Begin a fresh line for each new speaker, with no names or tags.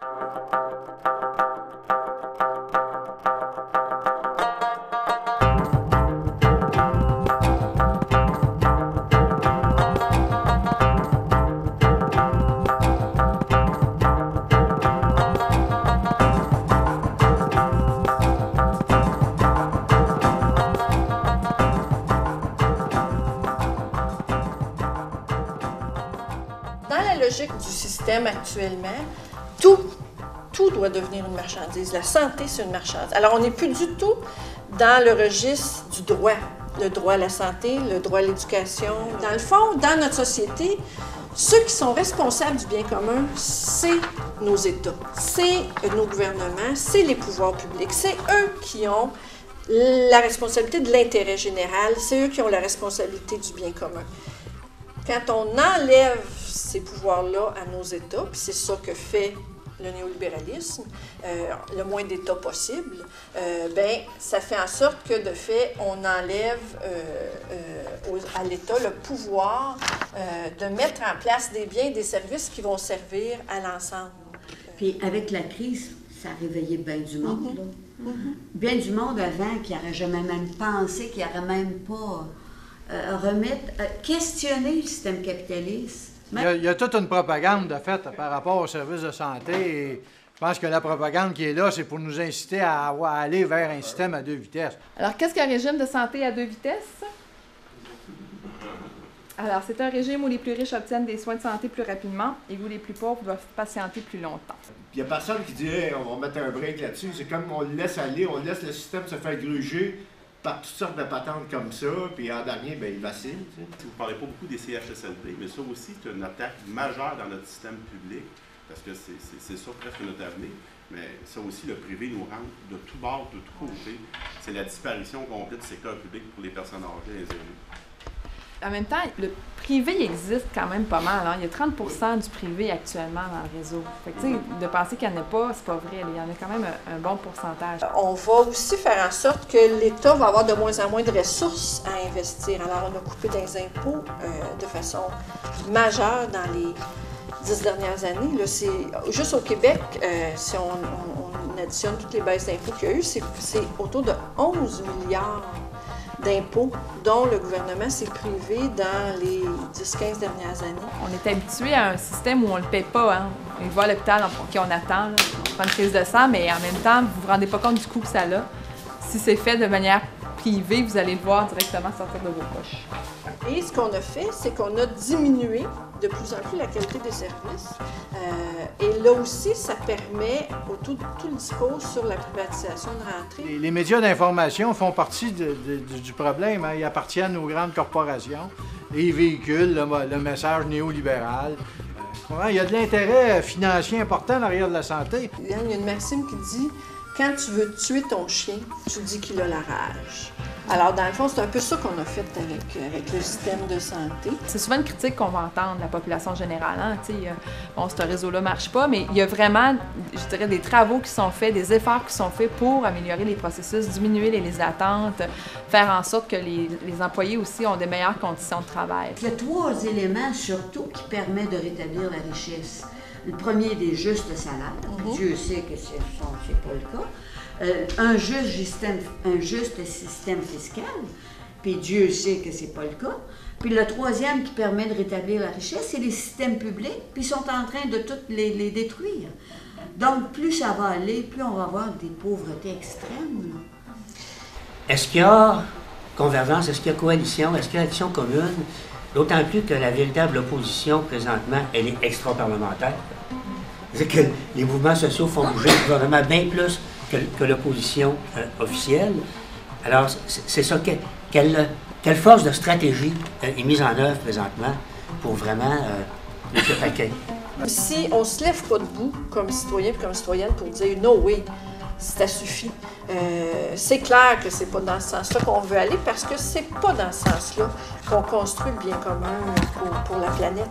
Dans la logique du système actuellement, tout doit devenir une marchandise. La santé, c'est une marchandise. Alors, on n'est plus du tout dans le registre du droit. Le droit à la santé, le droit à l'éducation. Dans le fond, dans notre société, ceux qui sont responsables du bien commun, c'est nos États, c'est nos gouvernements, c'est les pouvoirs publics. C'est eux qui ont la responsabilité de l'intérêt général, c'est eux qui ont la responsabilité du bien commun. Quand on enlève ces pouvoirs-là à nos États, puis c'est ça que fait le néolibéralisme, le moins d'États possible, bien, ça fait en sorte que, de fait, on enlève à l'État le pouvoir de mettre en place des biens et des services qui vont servir à l'ensemble.
Puis avec la crise, ça a réveillé bien du monde, là. Bien du monde avant qui n'aurait jamais même pensé, qui n'aurait même pas questionner le système capitaliste.
Il y a toute une propagande, de fait, par rapport aux services de santé. Et je pense que la propagande qui est là, c'est pour nous inciter à aller vers un système à 2 vitesses.
Alors, qu'est-ce qu'un régime de santé à 2 vitesses? Alors, c'est un régime où les plus riches obtiennent des soins de santé plus rapidement et où les plus pauvres doivent patienter plus longtemps.
Il n'y a personne qui dit hey, on va mettre un break là-dessus. C'est comme on le laisse aller, on laisse le système se faire gruger par toutes sortes de patentes comme ça, puis en dernier, bien, il vacille. Tu sais.
Vous ne parlez pas beaucoup des CHSLD, mais ça aussi, c'est une attaque majeure dans notre système public, parce que c'est ça presque notre avenir. Mais ça aussi, le privé nous rentre de tous bords, de tous côtés. C'est la disparition complète du secteur public pour les personnes âgées et les élus.
En même temps, le privé existe quand même pas mal. Hein? Il y a 30% du privé actuellement dans le réseau. Fait que, de penser qu'il n'y en a pas, c'est pas vrai. Il y en a quand même un bon pourcentage.
On va aussi faire en sorte que l'État va avoir de moins en moins de ressources à investir. Alors, on a coupé des impôts de façon majeure dans les 10 dernières années. Là, c'est, juste au Québec, si on additionne toutes les baisses d'impôts qu'il y a eu, c'est autour de 11 milliards d'impôts dont le gouvernement s'est privé dans les 10-15 dernières années.
On est habitué à un système où on ne le paie pas. Hein? On va à l'hôpital, on attend, là, on prend une crise de sang, mais en même temps, vous ne vous rendez pas compte du coût que ça a. Si c'est fait de manière privée, vous allez le voir directement sortir de vos poches.
Et ce qu'on a fait, c'est qu'on a diminué de plus en plus la qualité des services. Et là aussi, ça permet tout le discours sur la privatisation de rentrer.
Les médias d'information font partie du problème. Hein. Ils appartiennent aux grandes corporations et ils véhiculent le message néolibéral. Il y a de l'intérêt financier important derrière de la santé.
Il y a une maxime qui dit « Quand tu veux tuer ton chien, tu dis qu'il a la rage ». Alors, dans le fond, c'est un peu ça qu'on a fait avec le système de santé.
C'est souvent une critique qu'on va entendre de la population générale. Hein? Bon, ce réseau-là ne marche pas, mais il y a vraiment, je dirais, des travaux qui sont faits, des efforts qui sont faits pour améliorer les processus, diminuer les attentes, faire en sorte que les employés aussi ont des meilleures conditions de travail.
Il y a 3 éléments surtout qui permettent de rétablir la richesse. Le premier, des justes salaires. Dieu sait que c'est pas le cas. Un juste système fiscal, puis Dieu sait que c'est pas le cas. Puis le troisième qui permet de rétablir la richesse, c'est les systèmes publics, puis ils sont en train de tous les détruire. Donc, plus ça va aller, plus on va avoir des pauvretés extrêmes.
Est-ce qu'il y a convergence, est-ce qu'il y a coalition, est-ce qu'il y a action commune? D'autant plus que la véritable opposition, présentement, elle est extra-parlementaire. C'est-à-dire que les mouvements sociaux font bouger le gouvernement bien plus que l'opposition officielle. Alors, c'est ça. Quelle force de stratégie est mise en œuvre présentement pour vraiment mettre le paquet?
Si on ne se lève pas debout comme citoyen et comme citoyenne pour dire « No way », ça suffit. C'est clair que c'est pas dans ce sens-là qu'on veut aller parce que c'est pas dans ce sens-là qu'on construit le bien commun pour la planète.